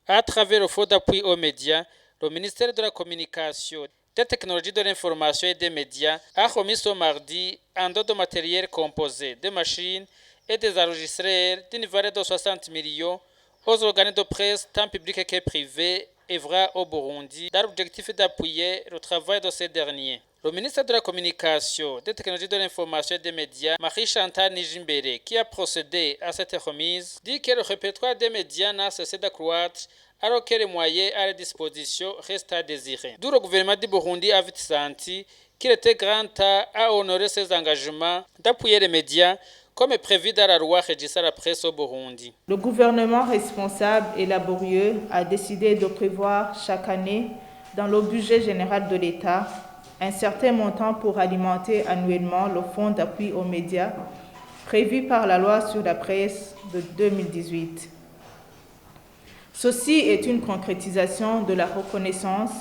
À travers le fonds d'appui aux médias, le ministère de la Communication, des technologies de l'information et des médias a remis ce mardi un don de matériel composé de machines et des enregistreurs d'une valeur de 60 millions aux organes de presse tant publics que privés œuvrant au Burundi dans l'objectif d'appuyer le travail de ces derniers. Le ministre de la Communication, des technologies de l'information et des médias, Marie-Chantal Nijimbere, qui a procédé à cette remise, dit que le répertoire des médias n'a cessé d'accroître alors que les moyens à la disposition restent à désirer. D'où le gouvernement du Burundi a vite senti qu'il était grand temps à honorer ses engagements d'appuyer les médias comme prévu dans la loi régissant la presse au Burundi. Le gouvernement responsable et laborieux a décidé de prévoir chaque année dans le budget général de l'État un certain montant pour alimenter annuellement le fonds d'appui aux médias prévu par la loi sur la presse de 2018. Ceci est une concrétisation de la reconnaissance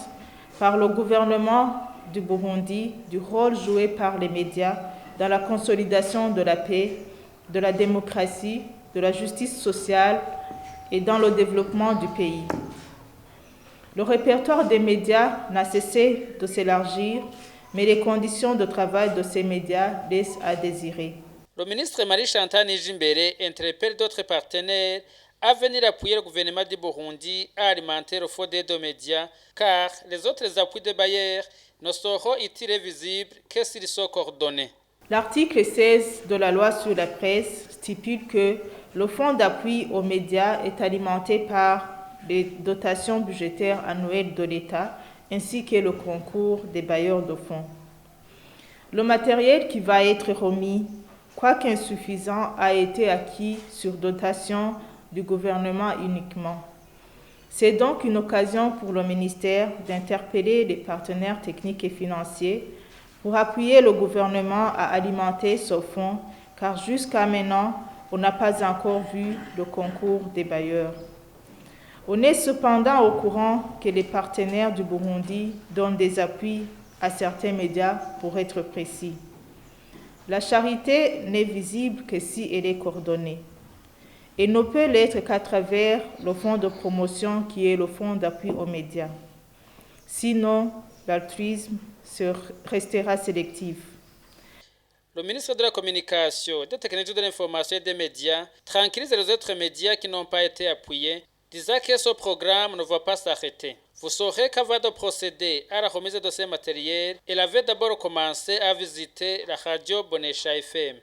par le gouvernement du Burundi du rôle joué par les médias dans la consolidation de la paix, de la démocratie, de la justice sociale et dans le développement du pays. Le répertoire des médias n'a cessé de s'élargir, mais les conditions de travail de ces médias laissent à désirer. Le ministre Marie-Chantal Nijimbere interpelle d'autres partenaires à venir appuyer le gouvernement du Burundi à alimenter le fonds d'aide aux médias, car les autres appuis des bailleurs ne seront utiles visibles que s'ils sont coordonnés. L'article 16 de la loi sur la presse stipule que le fonds d'appui aux médias est alimenté par les dotations budgétaires annuelles de l'État ainsi que le concours des bailleurs de fonds. Le matériel qui va être remis, quoique insuffisant, a été acquis sur dotation du gouvernement uniquement. C'est donc une occasion pour le ministère d'interpeller les partenaires techniques et financiers pour appuyer le gouvernement à alimenter ce fonds, car jusqu'à maintenant, on n'a pas encore vu le concours des bailleurs. On est cependant au courant que les partenaires du Burundi donnent des appuis à certains médias pour être précis. La charité n'est visible que si elle est coordonnée et ne peut l'être qu'à travers le fonds de promotion qui est le fonds d'appui aux médias. Sinon, l'altruisme restera sélectif. Le ministre de la Communication, des technologies de l'information et des médias tranquillise les autres médias qui n'ont pas été appuyés, disant que ce programme ne va pas s'arrêter. Vous saurez qu'avant de procéder à la remise de ces matériels, il avait d'abord commencé à visiter la radio Bonesha FM.